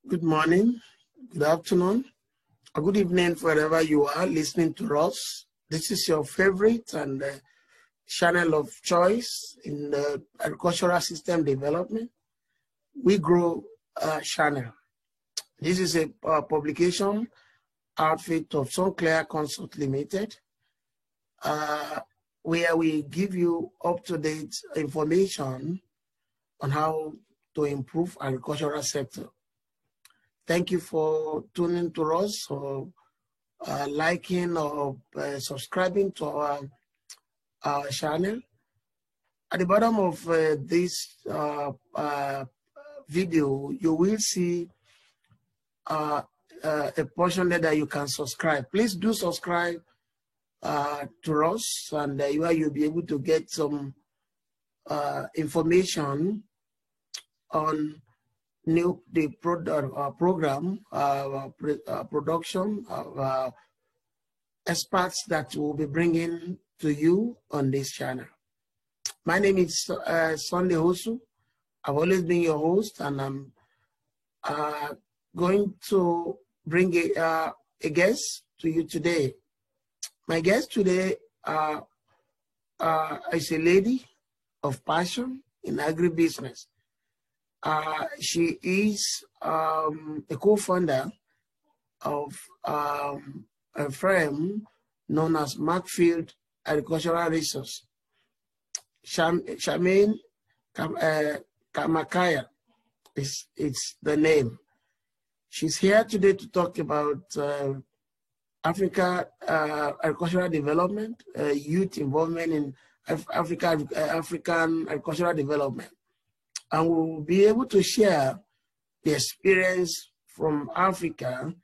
Good morning, good afternoon, or good evening, wherever you are listening to us. This is your favorite and channel of choice in the agricultural system development. We Grow channel. This is a publication outfit of Sunclair Consult Limited, where we give you up-to-date information on how to improve agricultural sector. Thank you for tuning to us, or liking or subscribing to our channel. At the bottom of this video, you will see a portion there that you can subscribe. Please do subscribe to us, and you'll be able to get some information on the program, production of experts that we'll be bringing to you on this channel. My name is Sunday Hosu. I've always been your host, and I'm going to bring a guest to you today. My guest today is a lady of passion in agribusiness. She is a co-founder of a firm known as Markfield Agricultural Resource. Charmaine Kamakaya is the name. She's here today to talk about Africa agricultural development, youth involvement in African agricultural development. And we'll be able to share the experience from Africa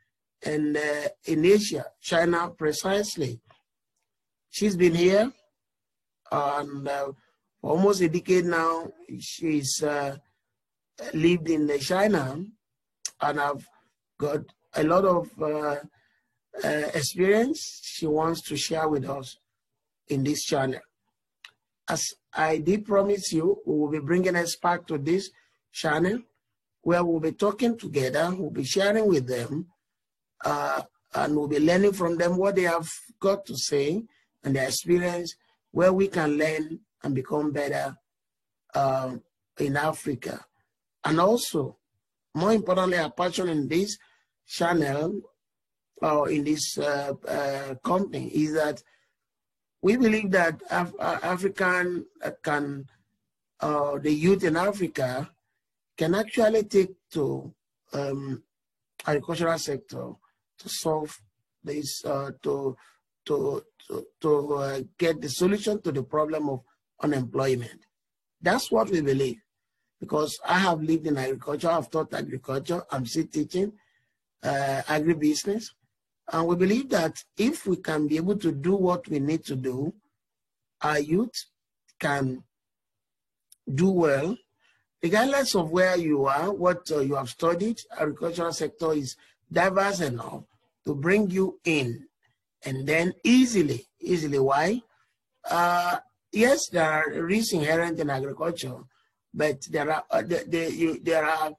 and in Asia, China precisely. She's been here and for almost a decade now. She's lived in China, and I've got a lot of experience she wants to share with us in this channel. As I did promise you, we will be bringing experts to this channel where we'll be talking together, we'll be sharing with them, and we'll be learning from them what they have got to say and their experience, where we can learn and become better in Africa. And also, more importantly, our passion in this channel or in this company is that we believe that the youth in Africa can actually take to agricultural sector to solve this, to get the solution to the problem of unemployment. That's what we believe, because I have lived in agriculture, I've taught agriculture, I'm still teaching agribusiness. And we believe that if we can be able to do what we need to do, our youth can do well, regardless of where you are, what you have studied. Agricultural sector is diverse enough to bring you in, and then easily. Why? Yes, there are risks inherent in agriculture, but there are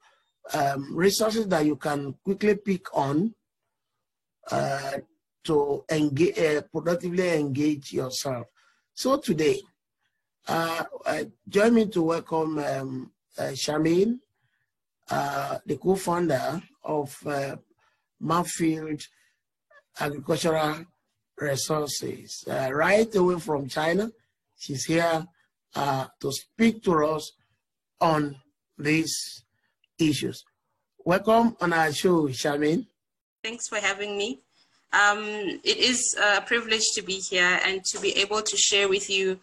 resources that you can quickly pick on to engage, productively engage yourself. So today, join me to welcome Charmaine, the co-founder of Markfield Agricultural Resources. Right away from China, she's here to speak to us on these issues. Welcome on our show, Charmaine. Thanks for having me. It is a privilege to be here and to be able to share with you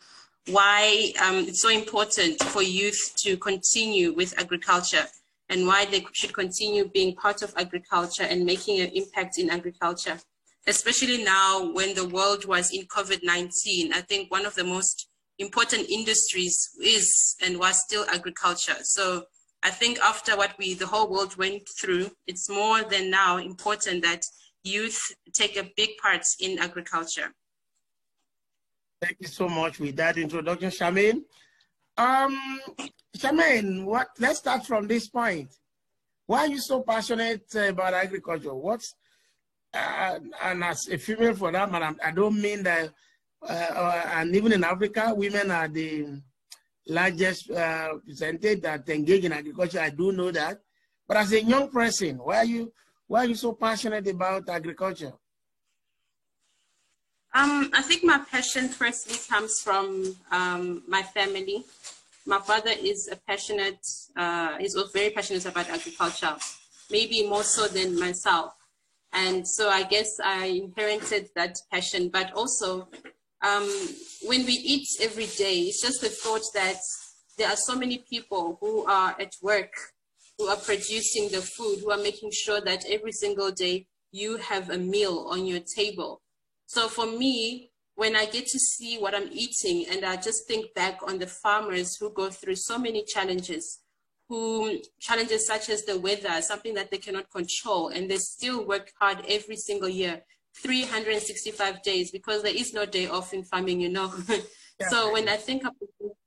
why it's so important for youth to continue with agriculture and why they should continue being part of agriculture and making an impact in agriculture. Especially now when the world was in COVID-19, I think one of the most important industries is and was still agriculture. So I think after what the whole world went through, it's more than now important that youth take a big part in agriculture. Thank you so much with that introduction, Charmaine. Charmaine, let's start from this point. why are you so passionate about agriculture? What's and as a female for that matter, I don't mean that, and even in Africa, women are the largest percentage that engage in agriculture. I do know that. But as a young person, why are you so passionate about agriculture? I think my passion firstly comes from my family. My father is a passionate, he's very passionate about agriculture, maybe more so than myself. And so I guess I inherited that passion. But also, when we eat every day, it's just the thought that there are so many people who are at work, who are producing the food, who are making sure that every single day you have a meal on your table. So for me, when I get to see what I'm eating, and I just think back on the farmers who go through so many challenges, challenges such as the weather, something that they cannot control, and they still work hard every single year, 365 days, because there is no day off in farming, you know. Yeah. So when I think of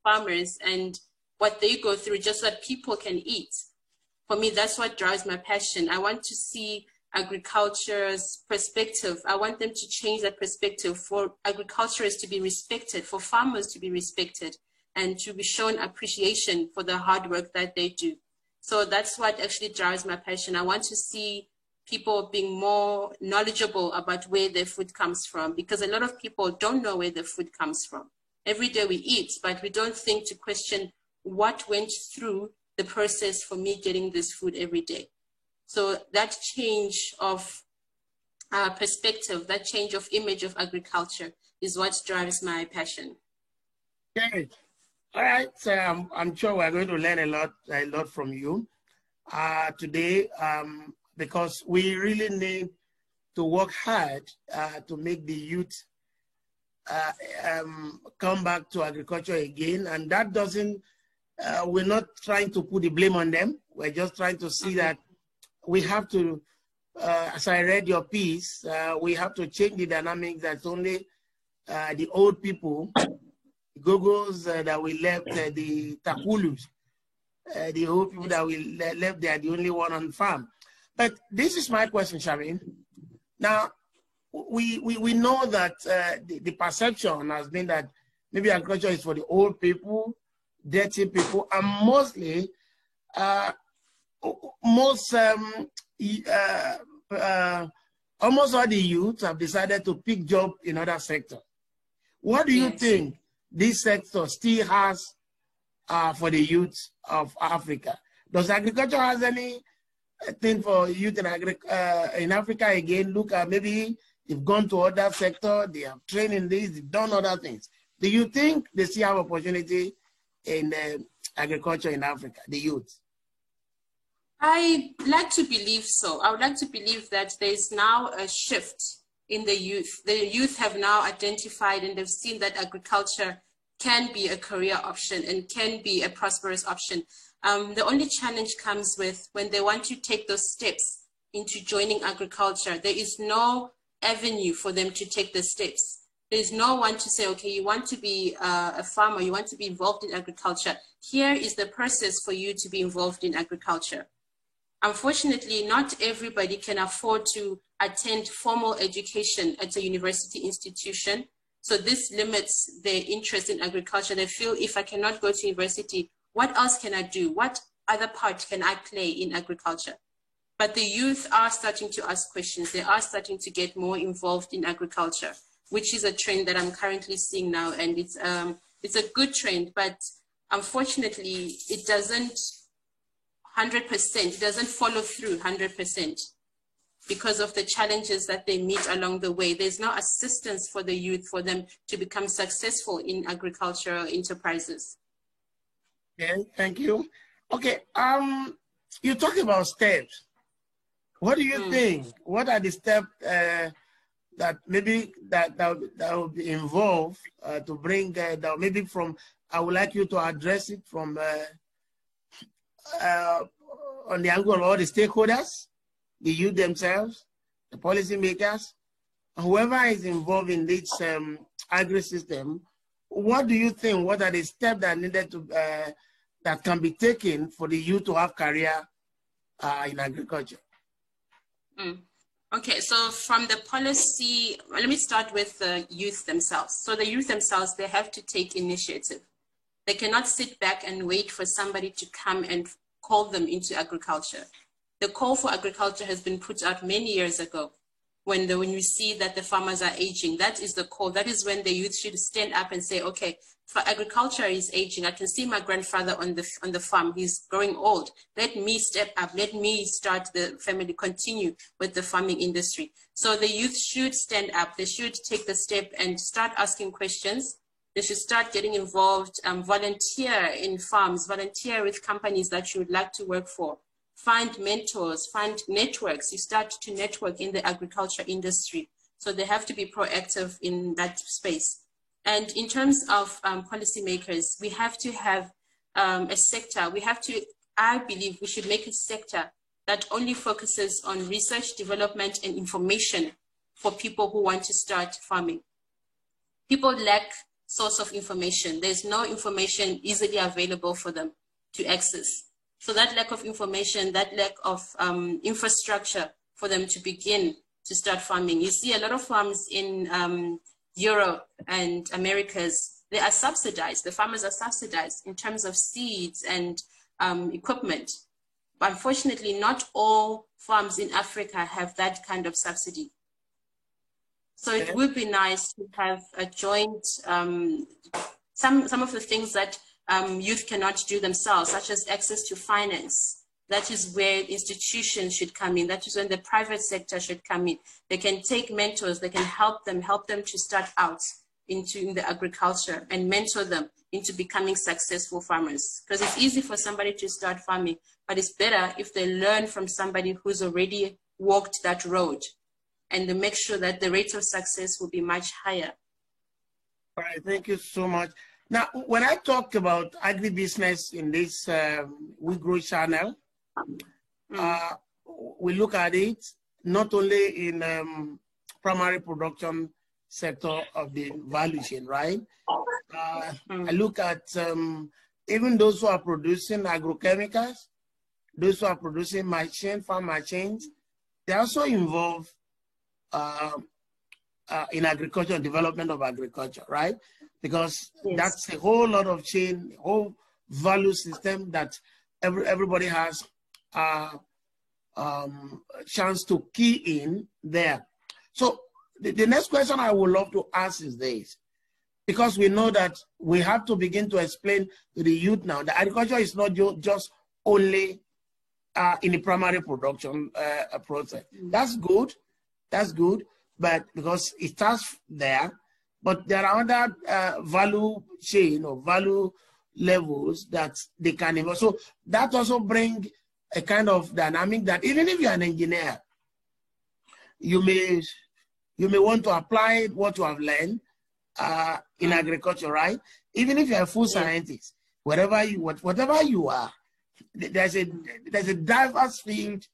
farmers and what they go through just so that people can eat, for me, that's what drives my passion. I want to see agriculture's perspective. I want them to change that perspective for agriculturists to be respected, for farmers to be respected, and to be shown appreciation for the hard work that they do. So that's what actually drives my passion. I want to see people being more knowledgeable about where their food comes from, because a lot of people don't know where their food comes from. Every day we eat, but we don't think to question what went through the process for me getting this food every day. So that change of perspective, that change of image of agriculture is what drives my passion. Okay. All right, so I'm sure we're going to learn a lot from you today, because we really need to work hard to make the youth come back to agriculture again. And that doesn't, we're not trying to put the blame on them. We're just trying to see that we have to, as I read your piece, we have to change the dynamics. That's only the old people, Gogos that we left, the Takulus, the old people that we left, they are the only one on farm. But this is my question, Shamin. Now, we know that the perception has been that maybe agriculture is for the old people, dirty people, and mostly, almost all the youth have decided to pick jobs in other sectors. What do you think this sector still has for the youth of Africa? Does agriculture has any thing for youth in Africa again? Look at maybe they've gone to other sector, they have trained in this, they've done other things. Do you think they still have opportunity in agriculture in Africa, the youth? I like to believe so. I would like to believe that there's now a shift in the youth. The youth have now identified and they've seen that agriculture can be a career option and can be a prosperous option. The only challenge comes with when they want to take those steps into joining agriculture. There is no avenue for them to take the steps. There's no one to say, okay, you want to be a farmer, you want to be involved in agriculture. Here is the process for you to be involved in agriculture. Unfortunately, not everybody can afford to attend formal education at a university institution. So this limits their interest in agriculture. They feel, if I cannot go to university, what else can I do? What other part can I play in agriculture? But the youth are starting to ask questions. They are starting to get more involved in agriculture, which is a trend that I'm currently seeing now. And it's a good trend, but unfortunately, it doesn't 100%, it doesn't follow through 100% because of the challenges that they meet along the way. There's no assistance for the youth for them to become successful in agricultural enterprises. Okay, thank you. Okay, you talk about steps. What do you think? What are the steps that maybe that will be involved to bring that maybe from? I would like you to address it from on the angle of all the stakeholders, the youth themselves, the policymakers, whoever is involved in this agri-system. What do you think? What are the steps that needed to that can be taken for the youth to have career in agriculture? Okay, so from the policy, let me start with the youth themselves. So the youth themselves, they have to take initiative. They cannot sit back and wait for somebody to come and call them into agriculture. The call for agriculture has been put out many years ago. When you see that the farmers are aging, that is the call. That is when the youth should stand up and say, okay, for agriculture is aging. I can see my grandfather on the farm. He's growing old. Let me step up. Let me start the family, continue with the farming industry. So the youth should stand up. They should take the step and start asking questions. They should start getting involved, volunteer in farms, volunteer with companies that you would like to work for. Find mentors, find networks. You start to network in the agriculture industry. So they have to be proactive in that space. And in terms of policymakers, we have to have a sector. I believe we should make a sector that only focuses on research, development, and information for people who want to start farming. People lack source of information. There's no information easily available for them to access. So that lack of information, that lack of infrastructure for them to begin to start farming. You see a lot of farms in Europe and Americas, they are subsidized. The farmers are subsidized in terms of seeds and equipment. But unfortunately, not all farms in Africa have that kind of subsidy. So it would be nice to have a joint, some of the things that youth cannot do themselves, such as access to finance. That is where institutions should come in. That is when the private sector should come in. They can take mentors, they can help them to start out in the agriculture and mentor them into becoming successful farmers. Because it's easy for somebody to start farming, but it's better if they learn from somebody who's already walked that road, and they make sure that the rate of success will be much higher. All right, thank you so much. Now, when I talk about agribusiness in this We Grow channel, we look at it not only in primary production sector of the value chain, right? I look at even those who are producing agrochemicals, those who are producing farm machines, they're also involved in agriculture and development of agriculture, right? Because that's a whole lot of chain, whole value system that everybody has a chance to key in there. So the next question I would love to ask is this, because we know that we have to begin to explain to the youth now that agriculture is not just only in the primary production process. That's good, but because it starts there, but there are other value chain or value levels that they can involve. So that also brings a kind of dynamic that even if you're an engineer, you may want to apply what you have learned in agriculture, right? Even if you're a full scientist, whatever you are, there's a diverse field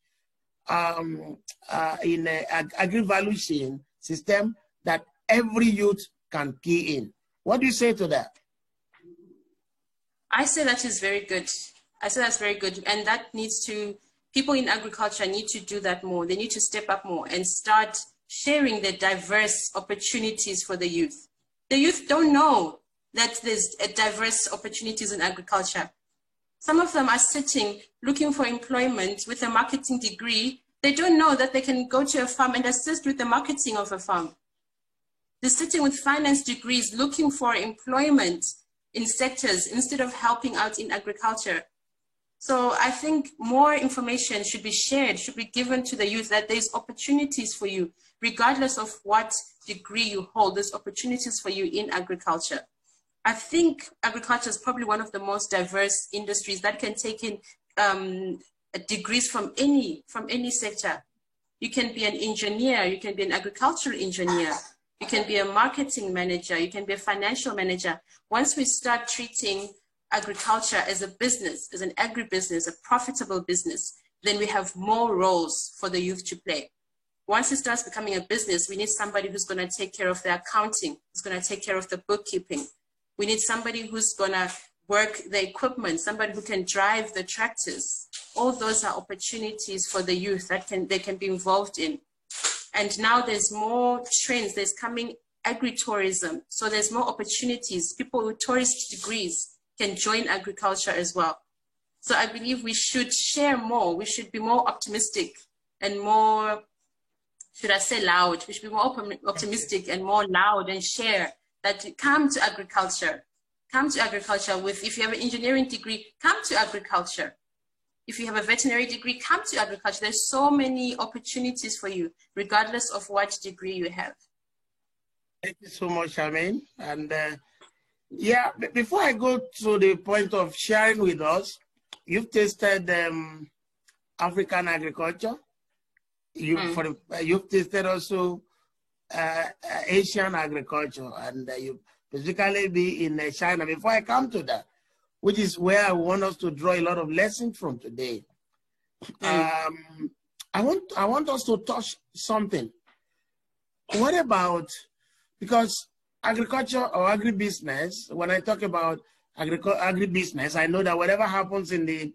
in agri-value chain system that every youth can key in. What do you say to that? I say that is very good. I say that's very good. And that people in agriculture need to do that more. They need to step up more and start sharing the diverse opportunities for the youth. The youth don't know that there's diverse opportunities in agriculture. Some of them are sitting looking for employment with a marketing degree. They don't know that they can go to a farm and assist with the marketing of a farm. They're sitting with finance degrees looking for employment in sectors instead of helping out in agriculture. So I think more information should be shared, should be given to the youth, that there's opportunities for you, regardless of what degree you hold, there's opportunities for you in agriculture. I think agriculture is probably one of the most diverse industries that can take in degrees from any sector. You can be an engineer, you can be an agricultural engineer, you can be a marketing manager, you can be a financial manager. Once we start treating agriculture as a business, as an agribusiness, a profitable business, then we have more roles for the youth to play. Once it starts becoming a business, we need somebody who's going to take care of the accounting, who's going to take care of the bookkeeping. We need somebody who's going to work the equipment, somebody who can drive the tractors. All those are opportunities for the youth that they can be involved in. And now there's more trends, there's coming agritourism. So there's more opportunities. People with tourist degrees can join agriculture as well. So I believe we should share more. We should be more optimistic and more, should I say loud? We should be more optimistic and more loud and share that come to agriculture. Come to agriculture with, if you have an engineering degree, come to agriculture. If you have a veterinary degree, come to agriculture. There's so many opportunities for you, regardless of what degree you have. Thank you so much, Charmaine. And yeah, before I go to the point of sharing with us, you've tasted African agriculture. You've tasted also Asian agriculture, and you basically be in China. Before I come to that, which is where I want us to draw a lot of lessons from today. I want us to touch something. What about, because agriculture or agribusiness, when I talk about agribusiness, I know that whatever happens in the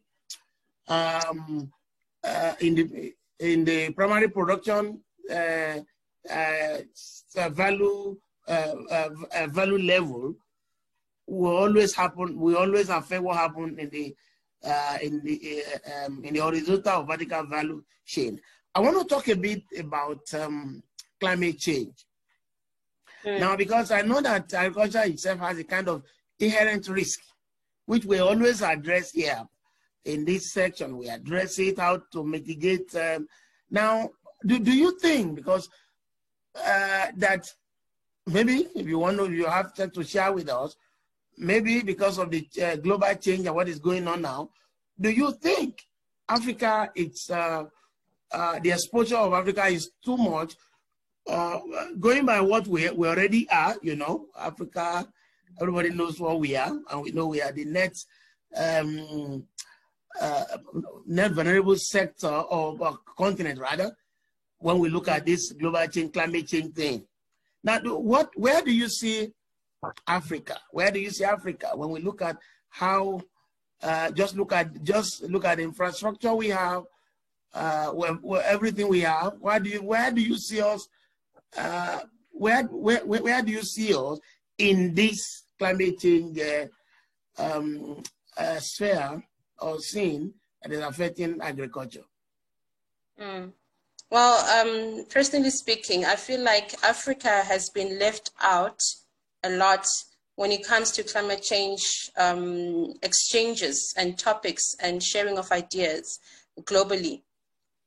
primary production value level will always happen. We always affect what happened in the horizontal or vertical value chain. I want to talk a bit about climate change. Now, because I know that agriculture itself has a kind of inherent risk, which we always address here in this section. We address it, how to mitigate. Now, do you think, because that maybe if you want to, you have to share with us, maybe because of the global change and what is going on now, do you think Africa, the exposure of Africa is too much? Going by what we already are, you know, Africa, everybody knows what we are, and we know we are the net vulnerable sector or continent, rather, when we look at this global change, climate change thing. Now, where do you see Africa? Where do you see Africa when we look at how? Just look at the infrastructure we have, everything we have. Where do you see us? Where do you see us in this climate change sphere or scene that is affecting agriculture? Well, personally speaking, I feel like Africa has been left out a lot when it comes to climate change exchanges and topics and sharing of ideas globally.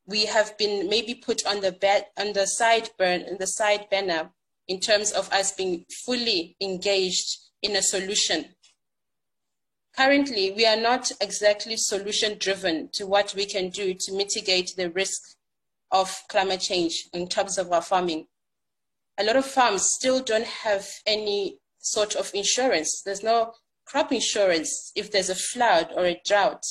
We have been maybe put on the side burner in terms of us being fully engaged in a solution. Currently, we are not exactly solution driven to what we can do to mitigate the risk of climate change in terms of our farming. A lot of farms still don't have any sort of insurance. There's no crop insurance if there's a flood or a drought.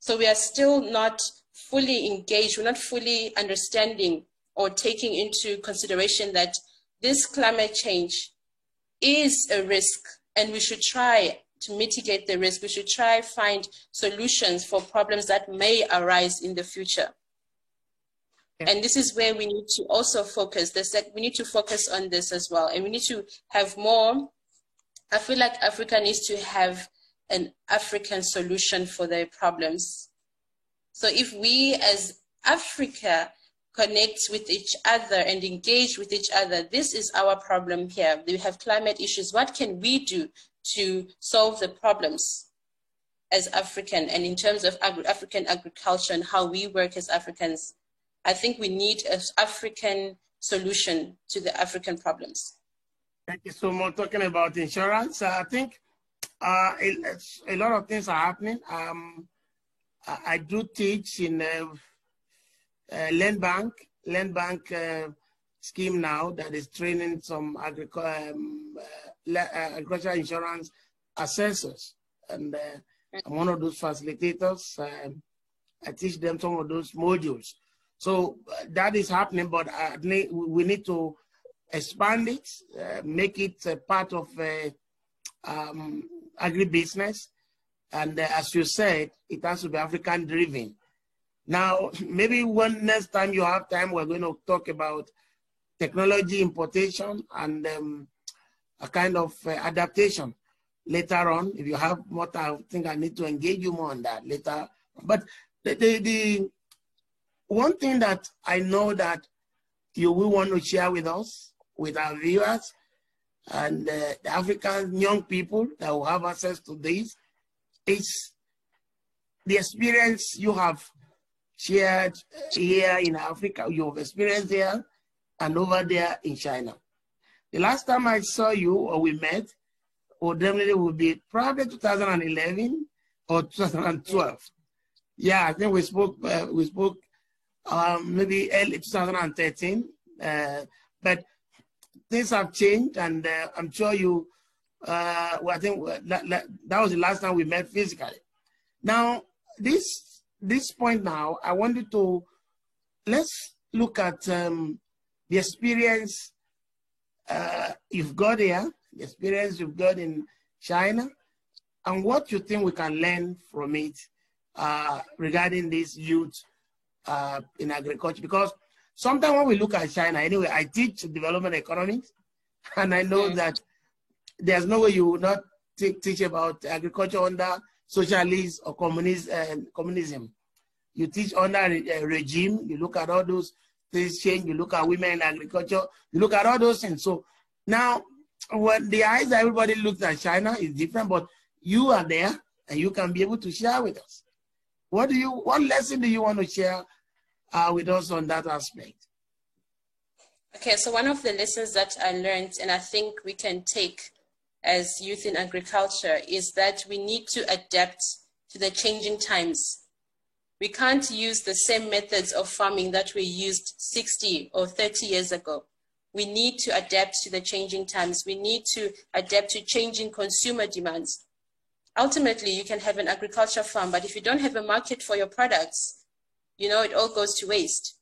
So we are still not fully engaged. We're not fully understanding or taking into consideration that this climate change is a risk, and we should try to mitigate the risk. We should try find solutions for problems that may arise in the future. And this is where we need to also focus. We need to focus on this as well. And we need to have more. I feel like Africa needs to have an African solution for their problems. So if we as Africa connect with each other and engage with each other, this is our problem here. We have climate issues. What can we do to solve the problems as African, and in terms of African agriculture and how we work as Africans? I think we need an African solution to the African problems. Thank you so much. Talking about insurance, I think a lot of things are happening. I do teach in Land Bank scheme now that is training some agricultural insurance assessors, and I'm one of those facilitators. I teach them some of those modules. So that is happening, but we need to expand it, make it a part of agribusiness. And as you said, it has to be African driven. Now, maybe one next time you have time, we're going to talk about technology importation and a kind of adaptation later on. If you have more time, I think I need to engage you more on that later. But the one thing that I know that you will want to share with us, with our viewers, and the African young people that will have access to this, is the experience you have shared here in Africa, you've experienced here and over there in China. The last time I saw you or we met, or definitely would be probably 2011 or 2012. Yeah, I think we spoke maybe early 2013, but things have changed, and I'm sure you, well, I think that was the last time we met physically. Now, this point now, I wanted to, let's look at the experience you've got here, the experience you've got in China, and what you think we can learn from it regarding this youth in agriculture. Because sometimes when we look at China, anyway, I teach development economics, and I know that there's no way you will not teach about agriculture under socialism or communism. You teach under a regime, you look at all those things change, you look at women in agriculture, you look at all those things. So now, when the eyes that everybody looks at China is different, but you are there and you can be able to share with us. What lesson do you want to share with us on that aspect? Okay, so one of the lessons that I learned, and I think we can take as youth in agriculture, is that we need to adapt to the changing times. We can't use the same methods of farming that we used 60 or 30 years ago. We need to adapt to the changing times. We need to adapt to changing consumer demands. Ultimately, you can have an agriculture farm, but if you don't have a market for your products, you know, it all goes to waste.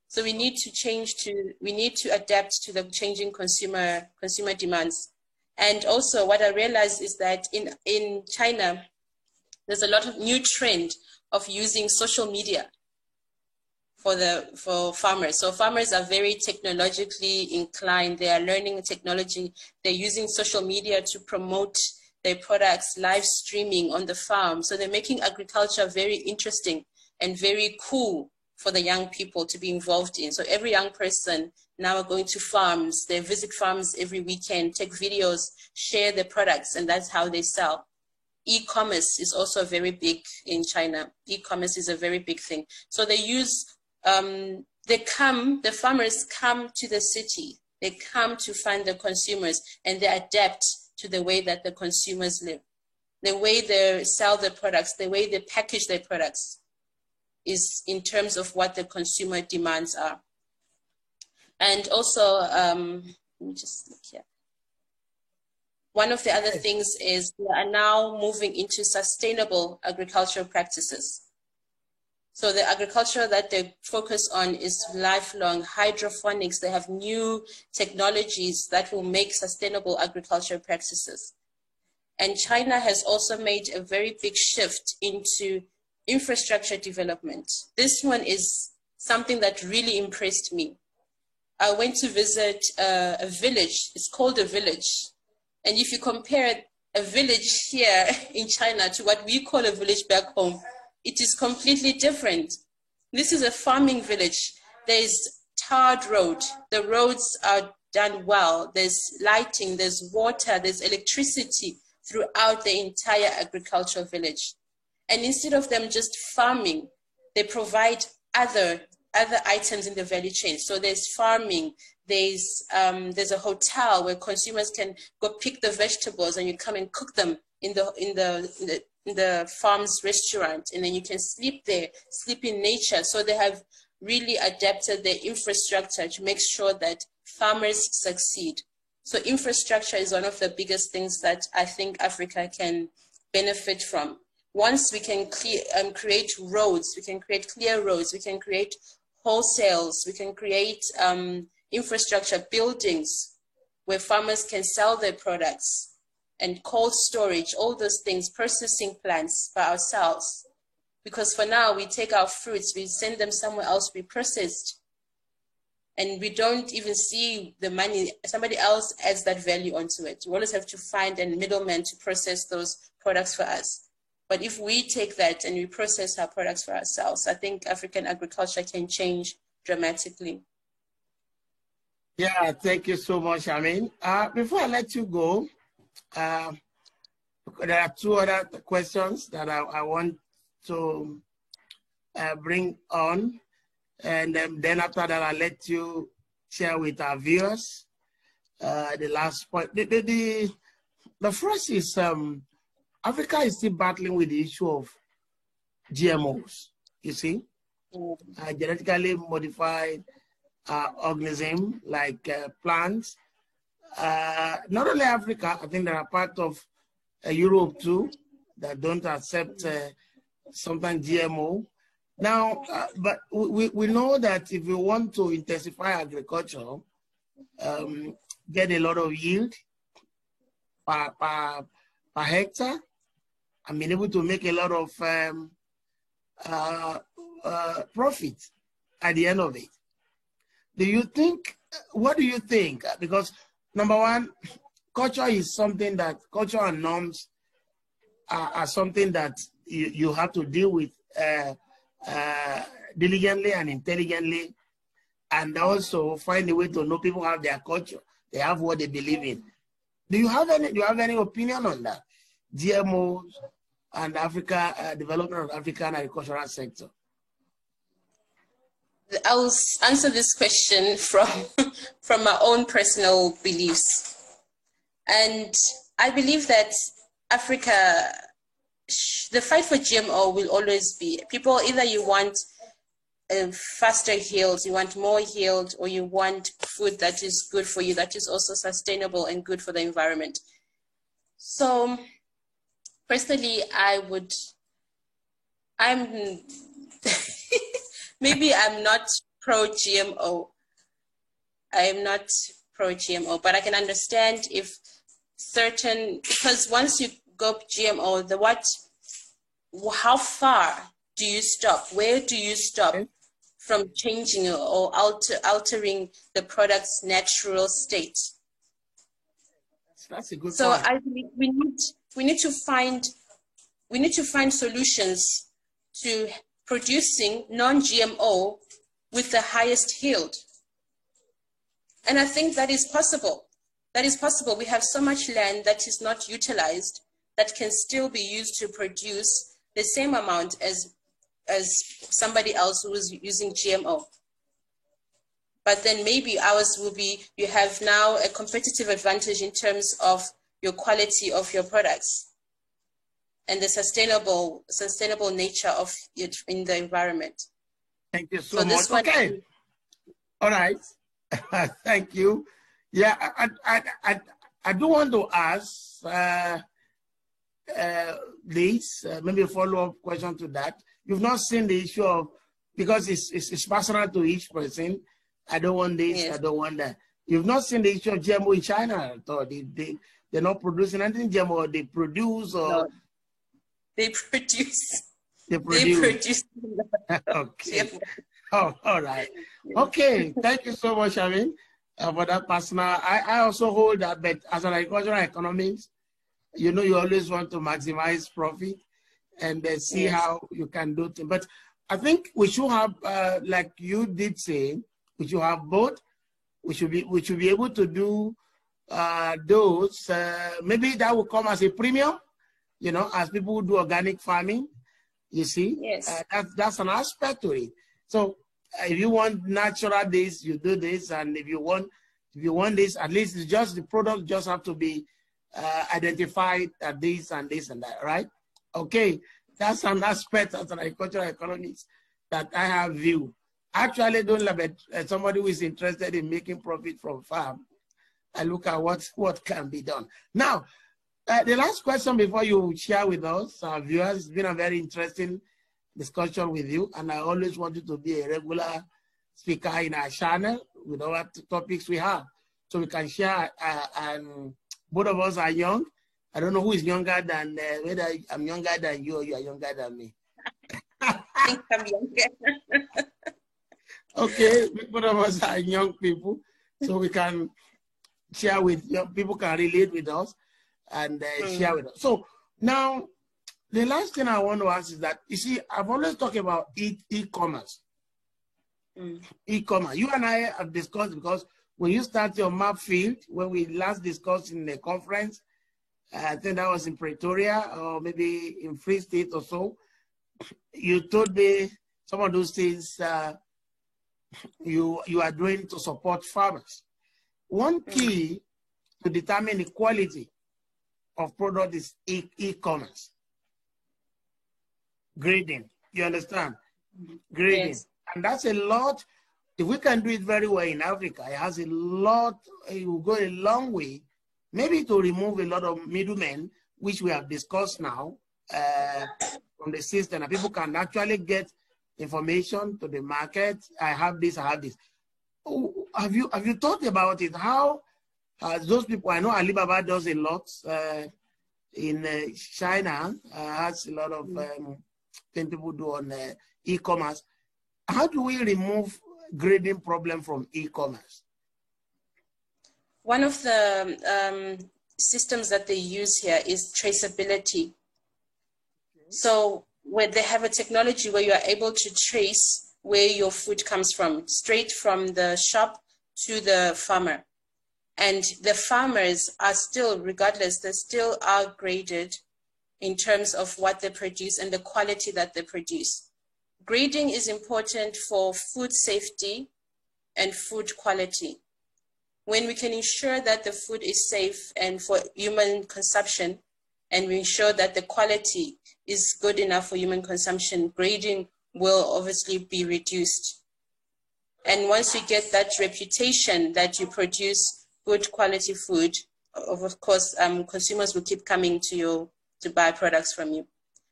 So we need to adapt to the changing consumer demands. And also what I realized is that in China, there's a lot of new trend of using social media for farmers. So farmers are very technologically inclined. They are learning technology. They're using social media to promote their products, live streaming on the farm. So they're making agriculture very interesting and very cool for the young people to be involved in. So every young person now are going to farms. They visit farms every weekend, take videos, share their products, and that's how they sell. E-commerce is also very big in China. E-commerce is a very big thing. So they use, the farmers come to the city. They come to find the consumers, and they adapt to the way that the consumers live. The way they sell their products, the way they package their products is in terms of what the consumer demands are. And also, let me just look here. One of the other things is we are now moving into sustainable agricultural practices. So the agriculture that they focus on is lifelong hydroponics. They have new technologies that will make sustainable agricultural practices. And China has also made a very big shift into infrastructure development. This one is something that really impressed me. I went to visit a village. It's called a village. And if you compare a village here in China to what we call a village back home, it is completely different. This is a farming village. There's tarred road. The roads are done well. There's lighting, there's water, there's electricity throughout the entire agricultural village. And instead of them just farming, they provide other items in the value chain. So there's farming, there's a hotel where consumers can go pick the vegetables and you come and cook them in the farm's restaurant, and then you can sleep there, sleep in nature. So they have really adapted their infrastructure to make sure that farmers succeed. So infrastructure is one of the biggest things that I think Africa can benefit from. Once we can create roads, we can create clear roads, we can create wholesales, we can create infrastructure buildings where farmers can sell their products and cold storage, all those things, processing plants by ourselves. Because for now, we take our fruits, we send them somewhere else to be processed, and we don't even see the money. Somebody else adds that value onto it. We always have to find a middleman to process those products for us. But if we take that and we process our products for ourselves, I think African agriculture can change dramatically. Yeah, thank you so much, Amin. Before I let you go, there are two other questions that I want to bring on. And then after that, I'll let you share with our viewers the last point. The first is Africa is still battling with the issue of GMOs, you see, genetically modified organisms like plants. Not only Africa, I think there are parts of Europe too that don't accept sometimes GMO. Now, but we know that if we want to intensify agriculture, get a lot of yield per hectare, and being able to make a lot of profit at the end of it. What do you think? Because number one, culture is something that, culture and norms are something that you have to deal with diligently and intelligently, and also find a way to know people have their culture, they have what they believe in. Do you have any opinion on that? GMOs and Africa, development of African agricultural sector? I'll answer this question from my own personal beliefs. And I believe that Africa, the fight for GMO will always be, people, either you want faster yields, you want more yield, or you want food that is good for you, that is also sustainable and good for the environment. So personally, maybe I'm not pro-GMO. I am not pro-GMO, but I can understand if certain, because once you go GMO, how far do you stop? Where do you stop from changing or altering the product's natural state? That's a good so point. I believe we need to find solutions to producing non-GMO with the highest yield. And I think that is possible. That is possible. We have so much land that is not utilized that can still be used to produce the same amount as somebody else who is using GMO. But then maybe ours will be, you have now a competitive advantage in terms of your quality of your products and the sustainable nature of it in the environment. Thank you so much. Okay. All right. Thank you. Yeah, I do want to ask this, maybe a follow-up question to that. You've not seen the issue of, because it's personal to each person. I don't want this, yes. I don't want that. You've not seen the issue of GMO in China at all. They're not producing anything GMO. They produce or... No. They produce. They produce. Okay. Oh, all right. Okay. Thank you so much, Amin, for that personal. I also hold that, but as an agricultural economist, you know, you always want to maximize profit and see yes. how you can do things. But I think we should have, like you did say, we should have both. We should be able to do those. Maybe that will come as a premium, you know, as people who do organic farming. You see, yes. That's an aspect to it. So if you want natural this, you do this, and if you want this, at least it's just the product just have to be identified at this and this and that, right? Okay, that's an aspect as an agricultural economist that I have view. Actually, don't love it. Somebody who is interested in making profit from farm, I look at what can be done. Now, the last question before you share with us, our viewers, it's been a very interesting discussion with you, and I always want you to be a regular speaker in our channel with all the topics we have, so we can share. And both of us are young, I don't know who is younger than, whether I'm younger than you or you are younger than me. I think I'm younger. Okay, both of us are young people, so we can share with young people, can relate with us and share with us. So now, the last thing I want to ask is that, you see, I've always talked about e-commerce. E-commerce. You and I have discussed, because when you start your map field, when we last discussed in the conference, I think that was in Pretoria or maybe in Free State or so, you told me some of those things you are doing to support farmers. One key to determine the quality of product is e-commerce. Grading, you understand? Grading. Yes. And that's a lot. If we can do it very well in Africa, it has a lot, it will go a long way, maybe to remove a lot of middlemen, which we have discussed now from the system. And people can actually get information to the market. I have this, I have this. Oh, have you thought about it? How those people, I know Alibaba does a lot in China, has a lot of things people do on e-commerce. How do we remove grading problem from e-commerce? One of the systems that they use here is traceability. So where they have a technology where you are able to trace where your food comes from, straight from the shop to the farmer. And the farmers are still, regardless, they still are graded in terms of what they produce and the quality that they produce. Grading is important for food safety and food quality. When we can ensure that the food is safe and for human consumption, and we ensure that the quality is good enough for human consumption, grading will obviously be reduced. And once you get that reputation that you produce good quality food, of course, consumers will keep coming to you to buy products from you.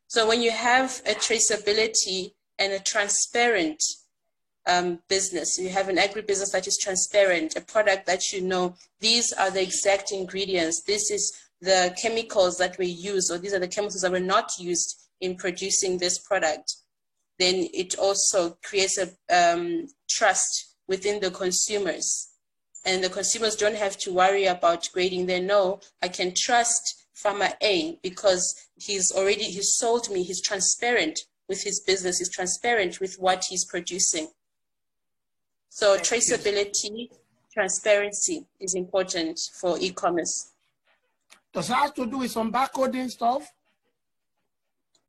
So when you have a traceability and a transparent business, you have an agribusiness that is transparent, a product that you know, these are the exact ingredients, this is the chemicals that we use, or these are the chemicals that were not used in producing this product, then it also creates a trust within the consumers. And the consumers don't have to worry about grading. They know, I can trust farmer A because he's sold me, he's transparent with his business, he's transparent with what he's producing. So traceability, transparency is important for e-commerce. Does it have to do with some barcoding stuff?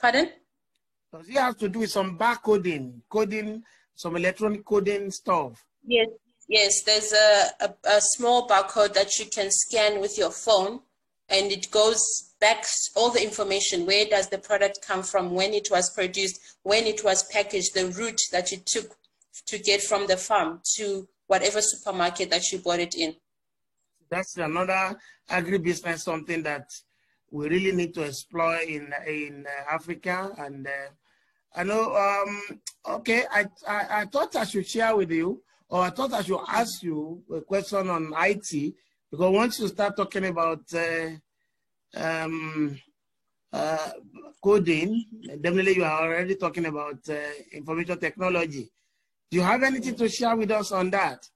Pardon? Does it have to do with some barcoding, coding, some electronic coding stuff? Yes, yes. There's a small barcode that you can scan with your phone, and it goes back all the information. Where does the product come from? When it was produced? When it was packaged? The route that you took to get from the farm to whatever supermarket that you bought it in. That's another agribusiness, something that we really need to explore in Africa. And I know, okay, I thought I should share with you, or I thought I should ask you a question on IT, because once you start talking about coding, definitely you are already talking about information technology. Do you have anything to share with us on that?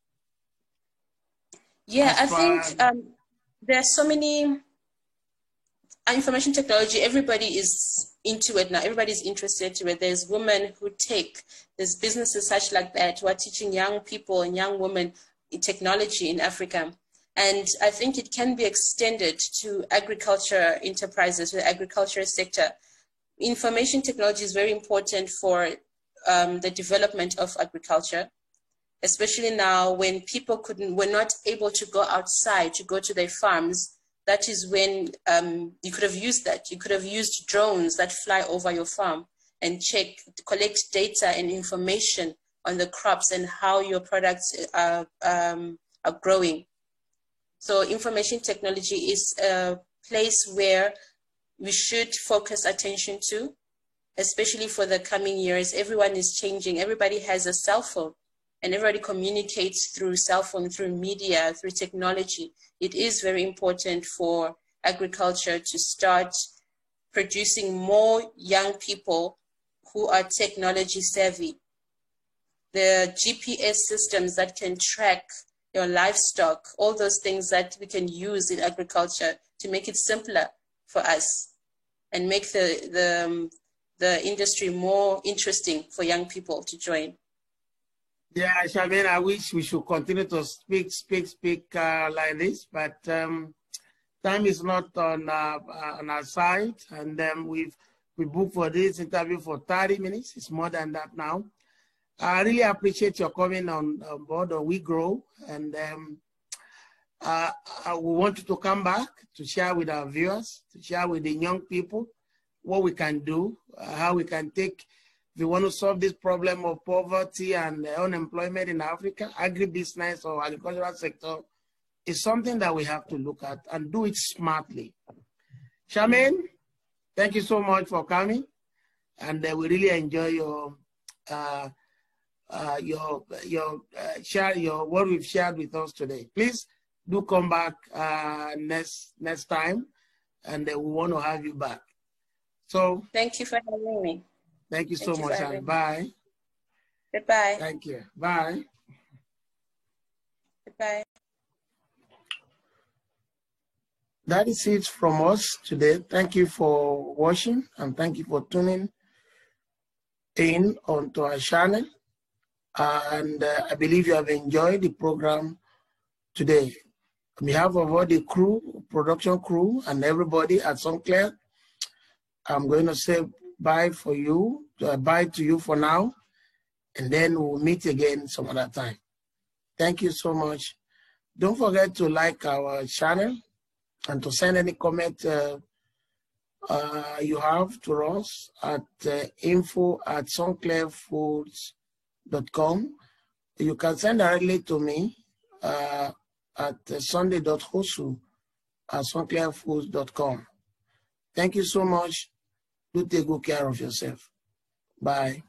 Yeah, I think there are so many information technology. Everybody is into it now. Everybody's interested to it. There's women who there's businesses such like that who are teaching young people and young women in technology in Africa. And I think it can be extended to agriculture enterprises, to the agriculture sector. Information technology is very important for the development of agriculture, especially now when people were not able to go outside to go to their farms. That is when you could have used that. You could have used drones that fly over your farm and collect data and information on the crops and how your products are growing. So information technology is a place where we should focus attention to, especially for the coming years. Everyone is changing. Everybody has a cell phone. And everybody communicates through cell phone, through media, through technology. It is very important for agriculture to start producing more young people who are technology savvy. The GPS systems that can track your livestock, all those things that we can use in agriculture to make it simpler for us and make the industry more interesting for young people to join. Yeah, Charmaine, I wish we should continue to speak like this, but time is not on our side, and we booked for this interview for 30 minutes. It's more than that now. I really appreciate your coming on board on We Grow, and we want you to come back to share with our viewers, to share with the young people what we can do, how we can take, if we want to solve this problem of poverty and unemployment in Africa, agribusiness or agricultural sector is something that we have to look at and do it smartly. Charmaine, thank you so much for coming, and we really enjoy your what we've shared with us today. Please do come back next time, and we want to have you back. So thank you for having me. Thank you so much, and bye. Goodbye. Thank you. Bye. Goodbye. That is it from us today. Thank you for watching, and thank you for tuning in onto our channel. And I believe you have enjoyed the program today. On behalf of all the crew, production crew, and everybody at Sunclair, I'm going to say bye for you, bye to you for now, and then we'll meet again some other time. Thank you so much. Don't forget to like our channel and to send any comment you have to us at info@sunclairfoods.com. You can send directly to me at sunday.hosu@sunclairfoods.com. Thank you so much. Do take good care of yourself. Bye.